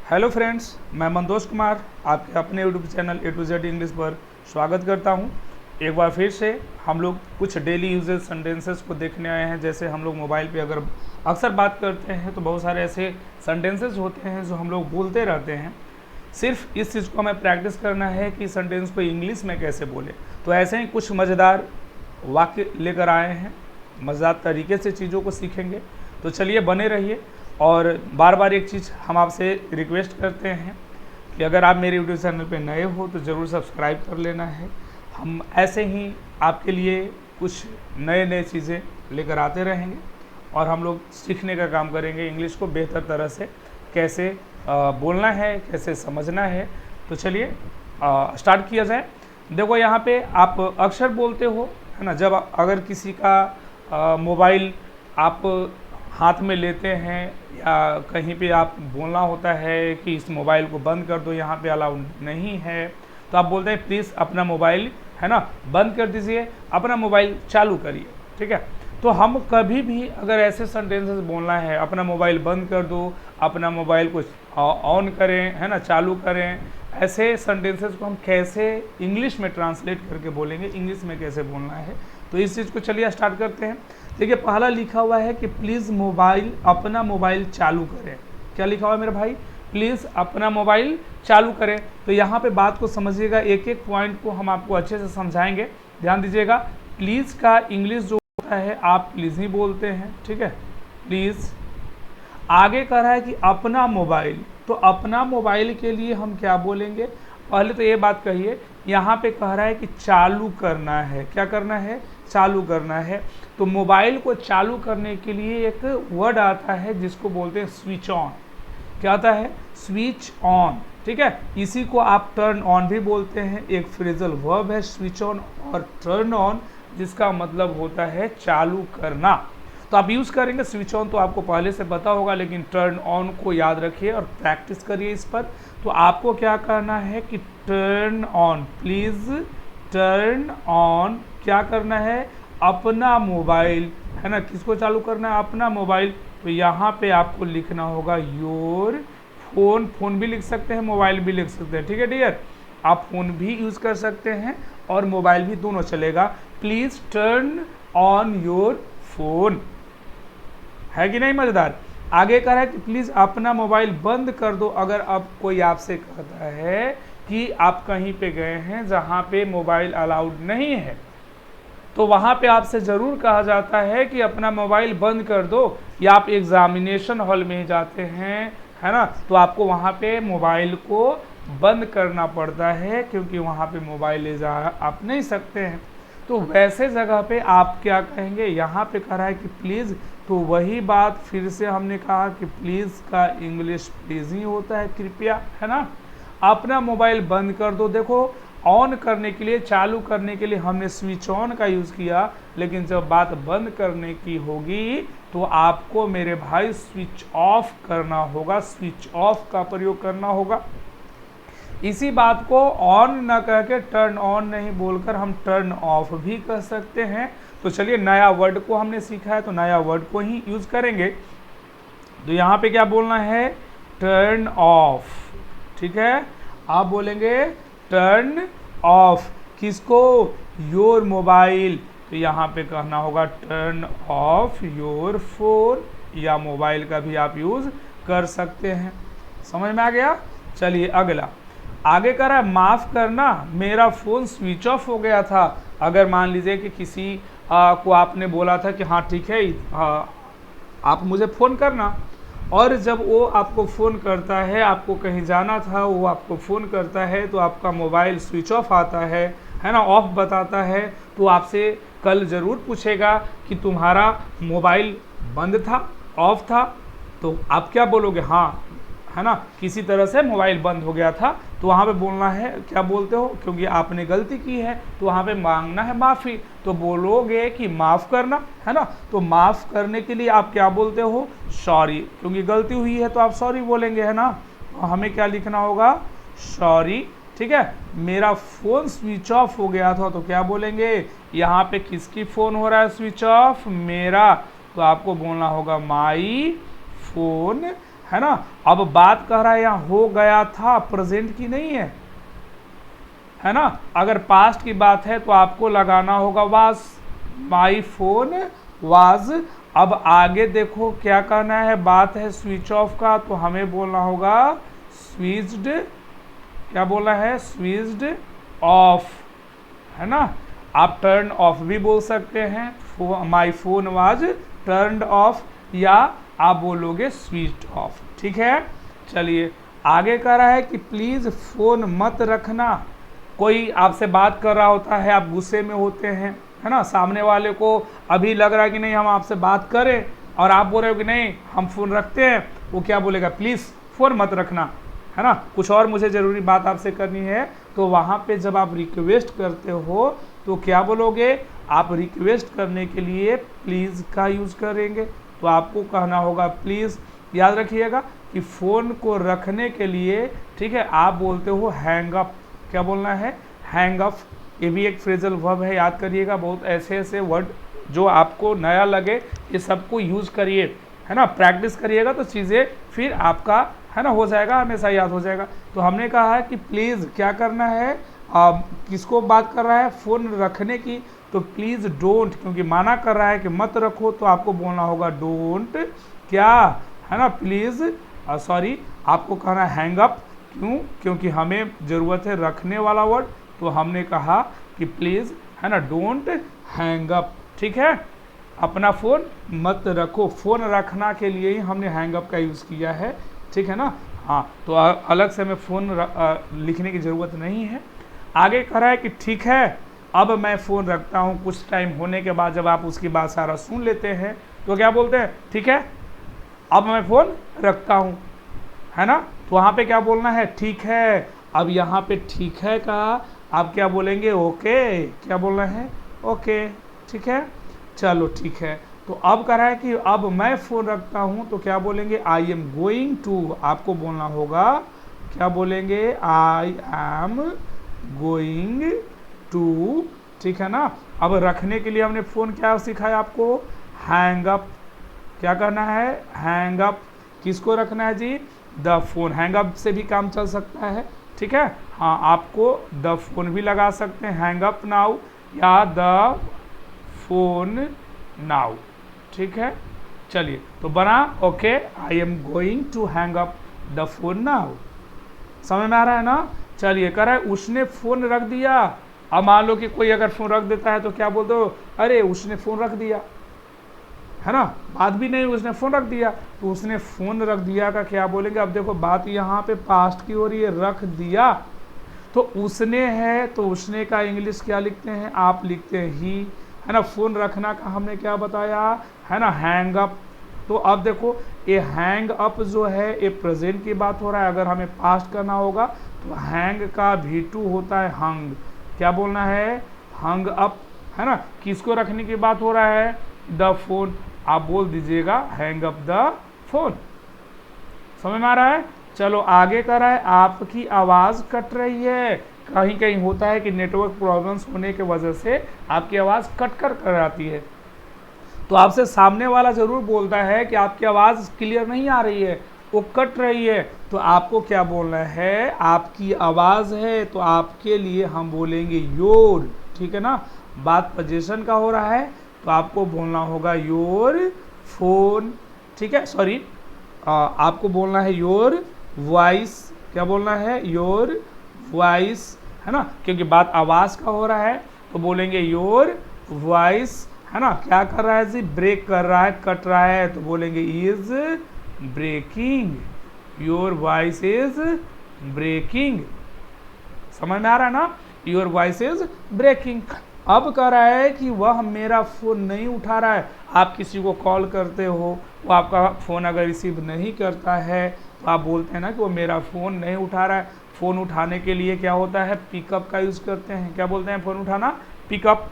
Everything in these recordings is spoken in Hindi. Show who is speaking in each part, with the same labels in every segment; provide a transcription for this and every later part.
Speaker 1: हेलो फ्रेंड्स, मैं मनतोष कुमार आपके अपने YouTube channel A to Z English पर स्वागत करता हूं। एक बार फिर से हम लोग कुछ डेली यूजेज सेंटेंसेस को देखने आए हैं। जैसे हम लोग मोबाइल पे अगर अक्सर बात करते हैं तो बहुत सारे ऐसे सेंटेंसेस होते हैं जो हम लोग बोलते रहते हैं। सिर्फ इस चीज़ को हमें प्रैक्टिस करना है कि सेंटेंस को इंग्लिश में कैसे बोले। तो ऐसे ही कुछ मज़ेदार वाक्य लेकर आए हैं, मज़ेदार तरीके से चीज़ों को सीखेंगे। तो चलिए बने रहिए। और बार बार एक चीज़ हम आपसे रिक्वेस्ट करते हैं कि अगर आप मेरे यूट्यूब चैनल पे नए हो तो ज़रूर सब्सक्राइब कर लेना है। हम ऐसे ही आपके लिए कुछ नए नए चीज़ें लेकर आते रहेंगे और हम लोग सीखने का काम करेंगे इंग्लिश को बेहतर तरह से कैसे बोलना है, कैसे समझना है। तो चलिए स्टार्ट किया जाए। देखो यहाँ पे आप अक्सर बोलते हो, है ना, जब अगर किसी का मोबाइल आप हाथ में लेते हैं या कहीं पे आप बोलना होता है कि इस मोबाइल को बंद कर दो, यहाँ पे अलाउड नहीं है, तो आप बोलते हैं प्लीज़ अपना मोबाइल, है ना, बंद कर दीजिए, अपना मोबाइल चालू करिए। ठीक है, तो हम कभी भी अगर ऐसे सेंटेंसेस बोलना है, अपना मोबाइल बंद कर दो, अपना मोबाइल को ऑन करें, है ना, चालू करें, ऐसे सेंटेंसेस को हम कैसे इंग्लिश में ट्रांसलेट करके बोलेंगे, इंग्लिश में कैसे बोलना है। तो इस चीज़ को चलिए स्टार्ट करते हैं। देखिए पहला लिखा हुआ है कि प्लीज़ मोबाइल, अपना मोबाइल चालू करें। क्या लिखा हुआ है मेरे भाई? प्लीज़ अपना मोबाइल चालू करें। तो यहाँ पे बात को समझिएगा, एक एक पॉइंट को हम आपको अच्छे से समझाएंगे। ध्यान दीजिएगा, प्लीज़ का इंग्लिश जो होता है आप प्लीज़ ही बोलते हैं। ठीक है, प्लीज़। आगे कह रहा है कि अपना मोबाइल, तो अपना मोबाइल के लिए हम क्या बोलेंगे? पहले तो ये बात कहिए, यहाँ पे कह रहा है कि चालू करना है। क्या करना है? चालू करना है। तो मोबाइल को चालू करने के लिए एक वर्ड आता है जिसको बोलते हैं स्विच ऑन। क्या आता है? Switch on. ठीक है, इसी को आप टर्न ऑन भी बोलते हैं। एक फ्रेजल वर्ब है स्विच ऑन और टर्न ऑन, जिसका मतलब होता है चालू करना। तो आप यूज़ करेंगे स्विच ऑन, तो आपको पहले से पता होगा, लेकिन टर्न ऑन को याद रखिए और प्रैक्टिस करिए इस पर। तो आपको क्या करना है कि turn on, please turn on. क्या करना है? अपना मोबाइल, है ना, किसको चालू करना है? अपना मोबाइल। तो यहाँ पे आपको लिखना होगा योर फोन। फोन भी लिख सकते हैं, मोबाइल भी लिख सकते हैं। ठीक है डियर, आप फोन भी यूज़ कर सकते हैं और मोबाइल भी, दोनों चलेगा। Please turn on your phone. है कि नहीं मज़ेदार? आगे कह रहा है कि प्लीज़ अपना मोबाइल बंद कर दो। अगर अब कोई आपसे कहता है कि आप कहीं पे गए हैं जहाँ पे मोबाइल अलाउड नहीं है, तो वहाँ पे आपसे ज़रूर कहा जाता है कि अपना मोबाइल बंद कर दो। या आप एग्ज़ामिनेशन हॉल में जाते हैं, है ना, तो आपको वहाँ पे मोबाइल को बंद करना पड़ता है क्योंकि वहाँ पे मोबाइल ले जा आप नहीं सकते हैं। तो वैसे जगह पे आप क्या कहेंगे? यहाँ पे कह रहा है कि प्लीज़, तो वही बात फिर से हमने कहा कि प्लीज़ का इंग्लिश प्लीज़ ही होता है, कृपया, है ना। अपना मोबाइल बंद कर दो। देखो ऑन करने के लिए, चालू करने के लिए हमने स्विच ऑन का यूज़ किया, लेकिन जब बात बंद करने की होगी तो आपको मेरे भाई स्विच ऑफ करना होगा, स्विच ऑफ का प्रयोग करना होगा। इसी बात को ऑन न कह के टर्न ऑन नहीं बोलकर हम टर्न ऑफ भी कह सकते हैं। तो चलिए, नया वर्ड को हमने सीखा है तो नया वर्ड को ही यूज़ करेंगे। तो यहाँ पे क्या बोलना है? Turn off. ठीक है, आप बोलेंगे टर्न ऑफ। किसको? Your mobile. तो यहाँ पे कहना होगा टर्न ऑफ योर फोन, या मोबाइल का भी आप यूज़ कर सकते हैं। समझ में आ गया? चलिए अगला। आगे कह रहा है माफ़ करना, मेरा फ़ोन स्विच ऑफ हो गया था। अगर मान लीजिए कि किसी को आपने बोला था कि हाँ ठीक है, आप मुझे फ़ोन करना, और जब वो आपको फ़ोन करता है, आपको कहीं जाना था, वो आपको फ़ोन करता है, तो आपका मोबाइल स्विच ऑफ आता है ना, ऑफ बताता है, तो आपसे कल ज़रूर पूछेगा कि तुम्हारा मोबाइल बंद था, ऑफ था। तो आप क्या बोलोगे? हाँ, है ना, किसी तरह से मोबाइल बंद हो गया था। तो वहाँ पे बोलना है, क्या बोलते हो? क्योंकि आपने गलती की है तो वहाँ पे मांगना है माफ़ी। तो बोलोगे कि माफ़ करना, है ना। तो माफ़ करने के लिए आप क्या बोलते हो? सॉरी। क्योंकि गलती हुई है तो आप सॉरी बोलेंगे, है ना। तो हमें क्या लिखना होगा? सॉरी। ठीक है, मेरा फ़ोन स्विच ऑफ हो गया था, तो क्या बोलेंगे? यहाँ पे किसकी फ़ोन हो रहा है स्विच ऑफ? मेरा। तो आपको बोलना होगा माई फ़ोन, है ना। अब बात कर रहा है यहाँ हो गया था, प्रेजेंट की नहीं है ना। अगर पास्ट की बात है तो आपको लगाना होगा वाज, माई फोन वाज। अब आगे देखो क्या करना है, बात है स्विच ऑफ का, तो हमें बोलना होगा स्विच्ड, क्या बोला है, स्विच्ड ऑफ, है ना। आप टर्न ऑफ भी बोल सकते हैं, my phone was turned of, या आप बोलोगे स्विच्ड ऑफ, ठीक है। चलिए आगे कह रहा है कि प्लीज फोन मत रखना। कोई आपसे बात कर रहा होता है, आप गुस्से में होते हैं, है ना, सामने वाले को अभी लग रहा है कि नहीं हम आपसे बात करें, और आप बोल रहे हो कि नहीं हम फ़ोन रखते हैं, वो क्या बोलेगा, प्लीज़ फ़ोन मत रखना, है ना, कुछ और मुझे ज़रूरी बात आपसे करनी है। तो वहाँ पे जब आप रिक्वेस्ट करते हो तो क्या बोलोगे, आप रिक्वेस्ट करने के लिए प्लीज़ का यूज़ करेंगे, तो आपको कहना होगा प्लीज़। याद रखिएगा कि फ़ोन को रखने के लिए, ठीक है, आप बोलते हो हैंग अप, क्या बोलना है, हैंग अप। ये भी एक फ्रेजल वर्ब है, याद करिएगा। बहुत ऐसे ऐसे वर्ड जो आपको नया लगे ये सबको यूज़ करिए, है ना, प्रैक्टिस करिएगा तो चीज़ें फिर आपका, है ना, हो जाएगा, हमेशा याद हो जाएगा। तो हमने कहा है कि प्लीज़ क्या करना है, किसको बात कर रहा है, फ़ोन रखने की, तो प्लीज़ डोंट, क्योंकि माना कर रहा है कि मत रखो, तो आपको बोलना होगा डोंट, क्या, है ना, प्लीज़, सॉरी, आपको कहना है हैंग अप। क्यों, क्योंकि हमें ज़रूरत है रखने वाला वर्ड, तो हमने कहा कि प्लीज़, है ना, डोंट हैंग अप, ठीक है, अपना फ़ोन मत रखो। फ़ोन रखना के लिए ही हमने हैंग अप का यूज़ किया है, ठीक है ना। हाँ, तो अलग से हमें फ़ोन लिखने की ज़रूरत नहीं है। आगे कह रहा है कि ठीक है अब मैं फ़ोन रखता हूँ। कुछ टाइम होने के बाद जब आप उसकी बात सारा सुन लेते हैं तो क्या बोलते हैं, ठीक है अब मैं फ़ोन रखता हूँ, है ना। तो वहाँ पे क्या बोलना है, ठीक है। अब यहाँ पे ठीक है का आप क्या बोलेंगे, ओके, क्या बोलना है, ओके, ठीक है, चलो ठीक है। तो अब कह रहा है कि अब मैं फ़ोन रखता हूँ, तो क्या बोलेंगे, आई एम गोइंग टू, आपको बोलना होगा, क्या बोलेंगे, आई एम गोइंग टू, ठीक है ना। अब रखने के लिए हमने फ़ोन क्या सिखाया आपको, हैंग अप, क्या करना है, हैंग अप। किसको रखना है जी, द फोन, हैंग अप से भी काम चल सकता है, ठीक है। हाँ, आपको द फोन भी लगा सकते हैं, हैंग अप नाउ, या द फोन नाउ, ठीक है। चलिए तो बना okay, I am going to hang up the phone now, समझ में आ रहा है ना। चलिए कह रहा है उसने फ़ोन रख दिया। अब मान लो कि कोई अगर फ़ोन रख देता है तो क्या बोल दो, अरे उसने फ़ोन रख दिया, है ना, बात भी नहीं, उसने फ़ोन रख दिया। तो उसने फ़ोन रख दिया का क्या बोलेंगे, अब देखो बात यहाँ पे पास्ट की हो रही है, रख दिया तो उसने है, तो उसने का इंग्लिश क्या लिखते हैं, आप लिखते हैं ही, है ना। फ़ोन रखना का हमने क्या बताया, है ना, हैंग अप। तो अब देखो ये हैंग अप जो है ये प्रेजेंट की बात हो रहा है, अगर हमें पास्ट करना होगा तो हैंग का V2 होता है हंग, क्या बोलना है, हंग अप, है ना। किसको रखने की बात हो रहा है, द फोन, आप बोल दीजिएगा हैंग अप द फोन, समझ में आ रहा है। चलो आगे कर रहा है, आपकी आवाज़ कट रही है। कहीं कहीं होता है कि नेटवर्क प्रॉब्लम्स होने की वजह से आपकी आवाज़ कट कर आती है, तो आपसे सामने वाला ज़रूर बोलता है कि आपकी आवाज़ क्लियर नहीं आ रही है, वो कट रही है। तो आपको क्या बोलना है, आपकी आवाज़ है तो आपके लिए हम बोलेंगे योर, ठीक है ना। बात पोजीशन का हो रहा है तो आपको बोलना होगा योर फोन, ठीक है, सॉरी आपको बोलना है योर वॉइस, क्या बोलना है, योर वॉइस, है ना, क्योंकि बात आवाज़ का हो रहा है तो बोलेंगे योर वॉइस, है ना। क्या कर रहा है जी, ब्रेक कर रहा है, कट रहा है, तो बोलेंगे is breaking, your voice is breaking, समझ में आ रहा है ना, योर वॉइस इज ब्रेकिंग। अब कह रहा है कि वह मेरा फ़ोन नहीं उठा रहा है। आप किसी को कॉल करते हो, वो आपका फ़ोन अगर रिसीव नहीं करता है तो आप बोलते हैं ना कि वो मेरा फ़ोन नहीं उठा रहा है। फ़ोन उठाने के लिए क्या होता है, पिकअप का यूज़ करते हैं, क्या बोलते हैं, फ़ोन उठाना, पिकअप,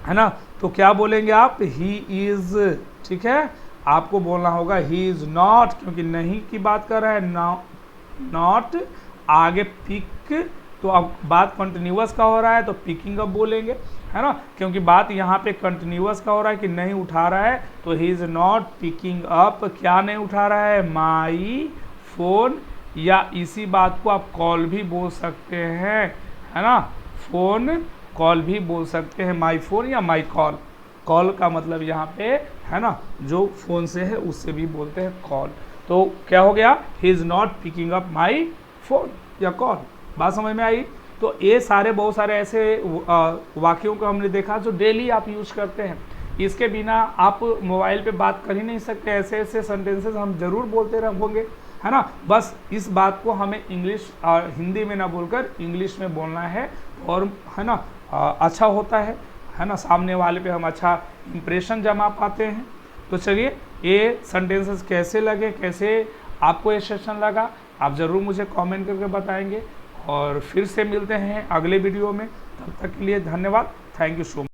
Speaker 1: है ना। तो क्या बोलेंगे आप, ही इज़, ठीक है, आपको बोलना होगा ही इज़ नॉट, क्योंकि नहीं की बात कर रहा है, नॉट, आगे पिक तो अब बात कंटिन्यूअस का हो रहा है तो पिकिंग अप बोलेंगे, है ना, क्योंकि बात यहाँ पे कंटिन्यूअस का हो रहा है कि नहीं उठा रहा है, तो he is not picking up. क्या नहीं उठा रहा है? माई फोन, या इसी बात को आप कॉल भी बोल सकते हैं, है ना, फोन कॉल भी बोल सकते हैं, माई फोन या माई कॉल। कॉल का मतलब यहाँ पे, है ना, जो फ़ोन से है उससे भी बोलते हैं कॉल। तो क्या हो गया? He is not picking up my phone या कॉल। बात समझ में आई? तो ये सारे बहुत सारे ऐसे वाक्यों को हमने देखा जो डेली आप यूज करते हैं। इसके बिना आप मोबाइल पे बात कर ही नहीं सकते। ऐसे ऐसे सेंटेंसेस हम जरूर बोलते रहेंगे, है ना। बस इस बात को हमें इंग्लिश और हिंदी में ना बोलकर इंग्लिश में बोलना है, और है ना अच्छा होता है ना, सामने वाले पे हम अच्छा इंप्रेशन जमा पाते हैं। तो चलिए, ये सेंटेंसेस कैसे लगे, कैसे आपको ये सेशन लगा, आप ज़रूर मुझे कमेंट करके बताएंगे। और फिर से मिलते हैं अगले वीडियो में, तब तक के लिए धन्यवाद। Thank you so much.